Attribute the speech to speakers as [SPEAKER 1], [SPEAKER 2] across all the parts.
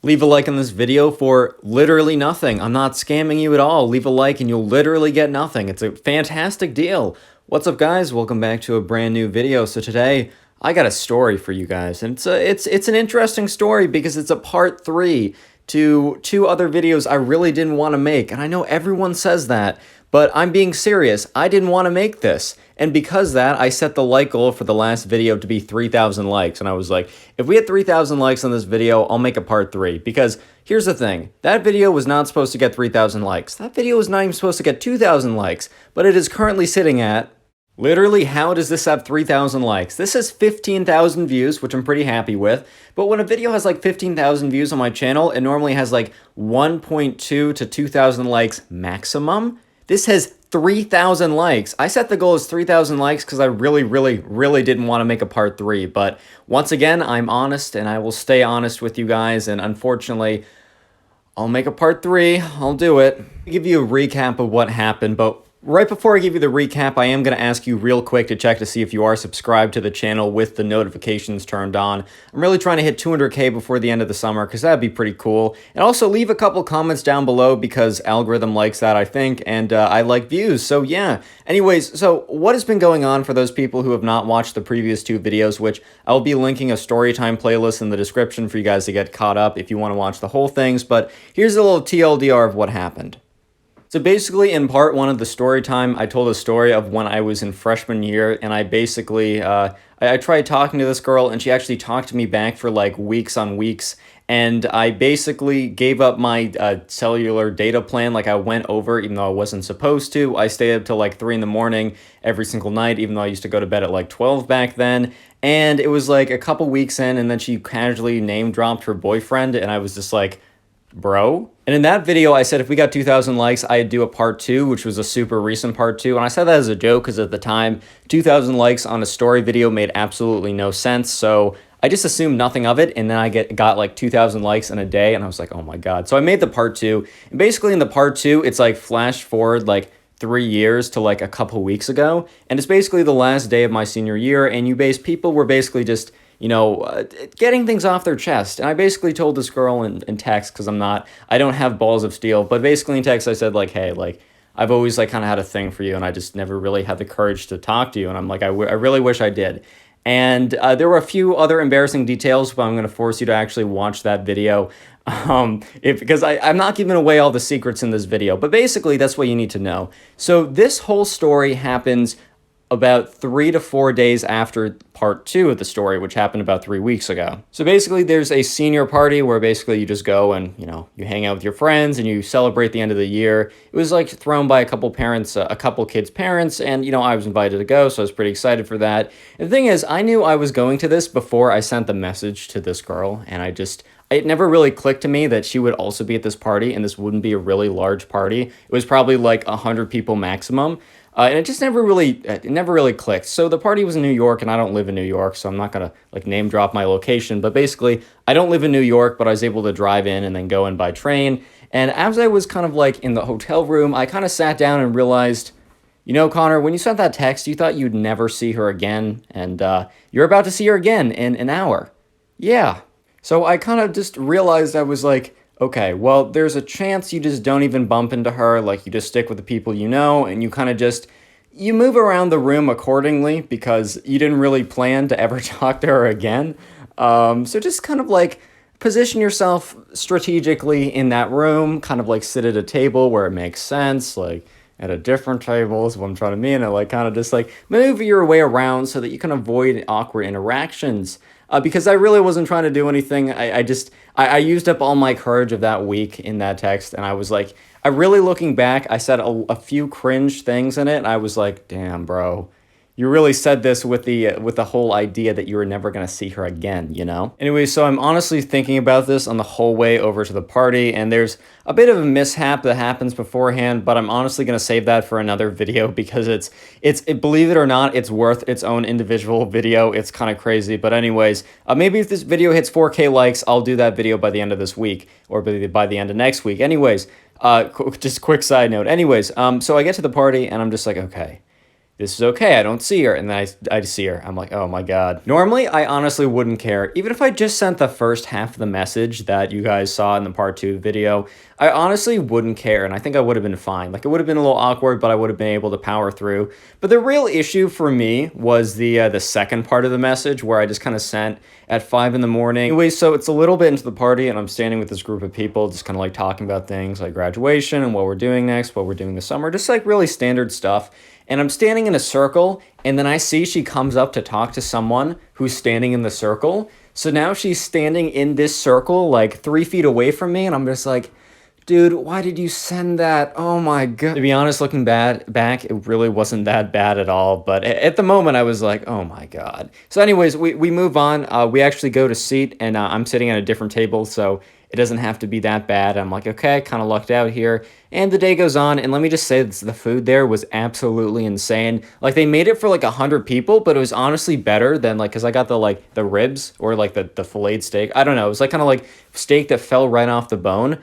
[SPEAKER 1] Leave a like on this video for literally nothing. I'm not scamming you at all. Leave a like and you'll literally get nothing. It's a fantastic deal. What's up, guys? Welcome back to a brand new video. So today I got a story for you guys, and it's an interesting story because it's a part 3 to 2 other videos I really didn't want to make. And I know everyone says that, but I'm being serious. I didn't want to make this. And because that, I set the like goal for the last video to be 3,000 likes. And I was like, if we had 3,000 likes on this video, I'll make a part 3. Because here's the thing. That video was not supposed to get 3,000 likes. That video was not even supposed to get 2,000 likes. But it is currently sitting at... Literally, how does this have 3,000 likes? This has 15,000 views, which I'm pretty happy with. But when a video has like 15,000 views on my channel, it normally has like 1.2 to 2,000 likes maximum. This has 3,000 likes. I set the goal as 3,000 likes because I really didn't want to make a part 3. But once again, I'm honest and I will stay honest with you guys. And unfortunately, I'll make a part 3. I'll do it. I'll give you a recap of what happened, but right before I give you the recap, I am going to ask you real quick to check to see if you are subscribed to the channel with the notifications turned on. I'm really trying to hit 200K before the end of the summer because that'd be pretty cool. And also leave a couple comments down below because algorithm likes that, I think, and I like views. So yeah. Anyways, so what has been going on for those people who have not watched the previous 2 videos, which I'll be linking a storytime playlist in the description for you guys to get caught up if you want to watch the whole things. But here's a little TLDR of what happened. So basically, in part 1 of the story time, I told a story of when I was in freshman year, and I basically, I tried talking to this girl, and she actually talked to me back for like weeks on weeks, and I basically gave up my cellular data plan. Like, I went over, even though I wasn't supposed to. I stayed up till like 3 in the morning every single night, even though I used to go to bed at like 12 back then, and it was like a couple weeks in, and then she casually name-dropped her boyfriend, and I was just like, bro. And in that video, I said if we got 2,000 likes, I'd do a part 2, which was a super recent part 2. And I said that as a joke because at the time, 2,000 likes on a story video made absolutely no sense. So I just assumed nothing of it. And then I got like 2,000 likes in a day. And I was like, oh my God. So I made the part 2. And basically in the part 2, it's like flash forward like 3 years to like a couple weeks ago. And it's basically the last day of my senior year. And people were basically just, you know, getting things off their chest. And I basically told this girl in text, because I don't have balls of steel, but basically in text I said like, hey, like, I've always like kind of had a thing for you, and I just never really had the courage to talk to you. And I'm like, I really wish I did. And there were a few other embarrassing details, but I'm going to force you to actually watch that video. Because I'm not giving away all the secrets in this video, but basically that's what you need to know. So this whole story happens about 3 to 4 days after part 2 of the story, which happened about 3 weeks ago. So basically there's a senior party where basically you just go and, you know, you hang out with your friends and you celebrate the end of the year. It was like thrown by a couple parents, a couple kids' parents, and, you know, I was invited to go, so I was pretty excited for that. And the thing is, I knew I was going to this before I sent the message to this girl, and it never really clicked to me that she would also be at this party, and this wouldn't be a really large party. It was probably like 100 people maximum. And it just never really clicked. So the party was in New York, and I don't live in New York, so I'm not gonna like name drop my location. But basically, I don't live in New York, but I was able to drive in and then go in by train. And as I was kind of like in the hotel room, I kind of sat down and realized, you know, Connor, when you sent that text, you thought you'd never see her again, and you're about to see her again in an hour. Yeah. So I kind of just realized I was like, okay, well, there's a chance you just don't even bump into her, like you just stick with the people you know, and you kind of just, you move around the room accordingly because you didn't really plan to ever talk to her again. So just kind of like position yourself strategically in that room, kind of like sit at a table where it makes sense, like at a different table is what I'm trying to mean, and like kind of just like maneuver your way around so that you can avoid awkward interactions. Because I really wasn't trying to do anything. I used up all my courage of that week in that text, and I was like, looking back, I said a few cringe things in it, and I was like, damn, bro. You really said this with the whole idea that you were never going to see her again, you know? Anyway, so I'm honestly thinking about this on the whole way over to the party, and there's a bit of a mishap that happens beforehand, but I'm honestly going to save that for another video because believe it or not, it's worth its own individual video. It's kind of crazy, but anyways, maybe if this video hits 4K likes, I'll do that video by the end of this week, or by the end of next week. Anyways, just quick side note. Anyways, so I get to the party, and I'm just like, okay. this is okay, I don't see her. And then I see her. I'm like, oh my God. Normally, I honestly wouldn't care. Even if I just sent the first half of the message that you guys saw in the part 2 video, I honestly wouldn't care. And I think I would have been fine. Like, it would have been a little awkward, but I would have been able to power through. But the real issue for me was the second part of the message, where I just kind of sent at 5 in the morning. Anyway, so it's a little bit into the party, and I'm standing with this group of people, just kind of like talking about things like graduation and what we're doing next, what we're doing this summer, just like really standard stuff. And I'm standing in a circle, and then I see she comes up to talk to someone who's standing in the circle. So now she's standing in this circle, like 3 feet away from me, and I'm just like, dude, why did you send that? Oh my God. To be honest, looking back, it really wasn't that bad at all. But at the moment, I was like, oh my God. So anyways, we move on. We actually go to seat, and I'm sitting at a different table, so it doesn't have to be that bad. I'm like, okay, kind of lucked out here. And the day goes on, and let me just say this, the food there was absolutely insane. Like, they made it for like 100 people, but it was honestly better than like, because I got the ribs, or like the filleted steak. I don't know. It was like kind of like steak that fell right off the bone.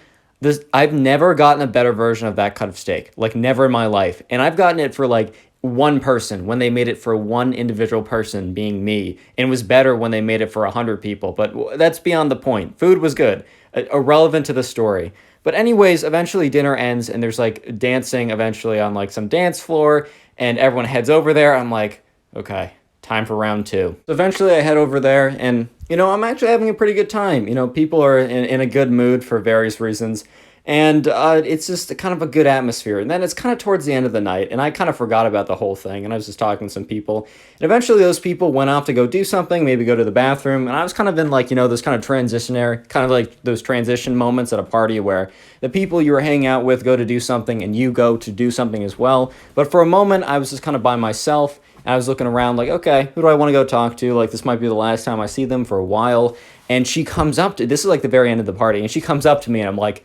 [SPEAKER 1] I've never gotten a better version of that cut of steak, like never in my life. And I've gotten it for like one person, when they made it for one individual person, being me. And it was better when they made it for 100 people, but that's beyond the point. Food was good, irrelevant to the story. But anyways, eventually dinner ends, and there's like dancing eventually on like some dance floor, and everyone heads over there. I'm like, okay, time for round 2. So eventually I head over there, and I'm actually having a pretty good time. People are in a good mood for various reasons. And it's just kind of a good atmosphere. And then it's kind of towards the end of the night, and I kind of forgot about the whole thing, and I was just talking to some people. And eventually those people went off to go do something, maybe go to the bathroom, and I was kind of in like, those kind of kind of like those transition moments at a party where the people you were hanging out with go to do something, and you go to do something as well. But for a moment, I was just kind of by myself. I was looking around like, okay, who do I want to go talk to? Like, this might be the last time I see them for a while. And she comes up to, this is like the very end of the party, and she comes up to me, and I'm like,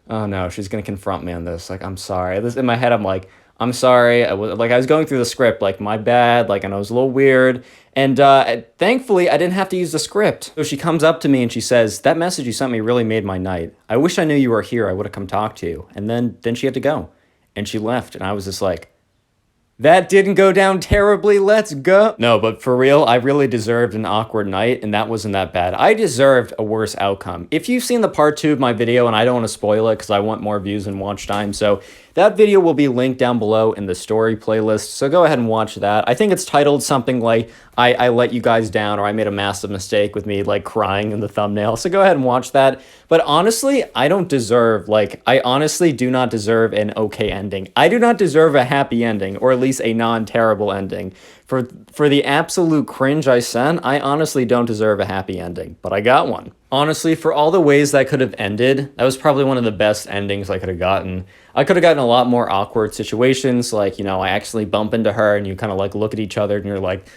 [SPEAKER 1] oh no, she's going to confront me on this. Like, I'm sorry. In my head, I'm like, I'm sorry. I was going through the script, like, my bad. Like, I know it was a little weird. And thankfully, I didn't have to use the script. So she comes up to me and she says, that message you sent me really made my night. I wish I knew you were here. I would have come talk to you. And then she had to go. And she left. And I was just like, that didn't go down terribly, let's go. No, but for real, I really deserved an awkward night, and that wasn't that bad. I deserved a worse outcome. If you've seen the part 2 of my video, and I don't want to spoil it because I want more views and watch time, so that video will be linked down below in the story playlist, so go ahead and watch that. I think it's titled something like, I let you guys down, or I made a massive mistake, with me like crying in the thumbnail, so go ahead and watch that. But honestly, I honestly do not deserve an okay ending. I do not deserve a happy ending, or at least a non-terrible ending. For the absolute cringe I sent, I honestly don't deserve a happy ending, but I got one. Honestly, for all the ways that could have ended, that was probably one of the best endings I could have gotten. I could have gotten a lot more awkward situations, like, I actually bump into her, and you kind of like look at each other, and you're like,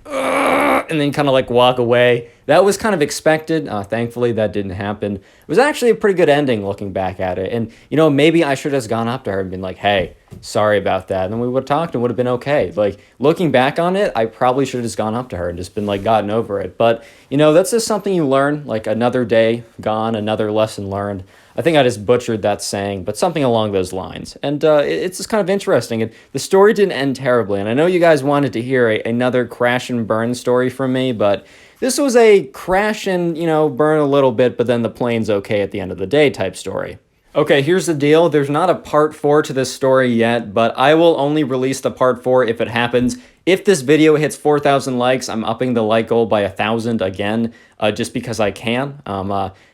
[SPEAKER 1] ugh, and then kind of like walk away. That was kind of expected. Thankfully, that didn't happen. It was actually a pretty good ending looking back at it. And, maybe I should have just gone up to her and been like, hey, sorry about that. And then we would have talked and would have been okay. Like, looking back on it, I probably should have just gone up to her and just been like, gotten over it. But, that's just something you learn, like another day gone, another lesson learned. I think I just butchered that saying, but something along those lines. And it's just kind of interesting. And the story didn't end terribly. And I know you guys wanted to hear another crash and burn story from me, but this was a crash and, burn a little bit, but then the plane's okay at the end of the day type story. Okay, here's the deal. There's not a part 4 to this story yet, but I will only release the part 4 if it happens. If this video hits 4,000 likes, I'm upping the like goal by 1,000 again, just because I can.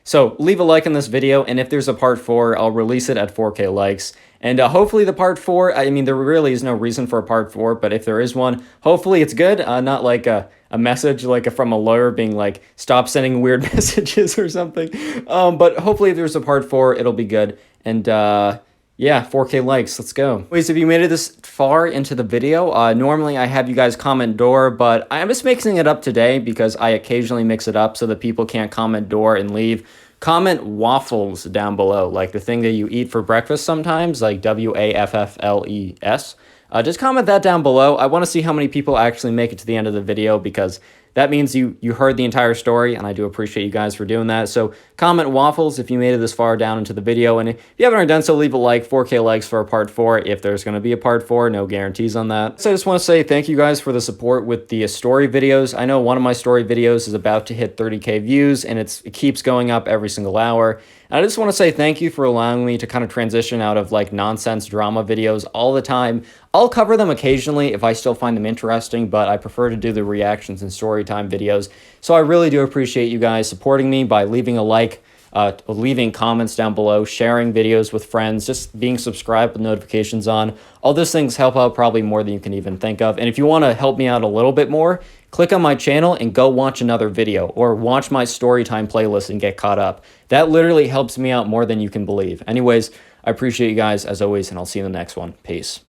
[SPEAKER 1] So leave a like on this video, and if there's a part 4, I'll release it at 4K likes. And hopefully the part 4, I mean, there really is no reason for a part 4, but if there is one, hopefully it's good. Not like a message like from a lawyer being like, stop sending weird messages or something. But hopefully if there's a part 4, it'll be good. And yeah, 4K likes, let's go. Anyways, if you made it this far into the video, normally I have you guys comment door, but I'm just mixing it up today because I occasionally mix it up so that people can't comment door and leave. Comment waffles down below, like the thing that you eat for breakfast sometimes, like WAFFLES. Just comment that down below. I want to see how many people actually make it to the end of the video because that means you heard the entire story, and I do appreciate you guys for doing that. So comment waffles if you made it this far down into the video, and if you haven't already done so, leave a like. 4K likes for a part 4 if there's going to be a part 4. No guarantees on that. So I just want to say thank you guys for the support with the story videos. I know one of my story videos is about to hit 30K views, and it keeps going up every single hour. And I just want to say thank you for allowing me to kind of transition out of like nonsense drama videos all the time. I'll cover them occasionally if I still find them interesting, but I prefer to do the reactions and storytime videos. So I really do appreciate you guys supporting me by leaving a like, leaving comments down below, sharing videos with friends, just being subscribed with notifications on. All those things help out probably more than you can even think of. And if you want to help me out a little bit more, click on my channel and go watch another video, or watch my storytime playlist and get caught up. That literally helps me out more than you can believe. Anyways, I appreciate you guys as always, and I'll see you in the next one. Peace.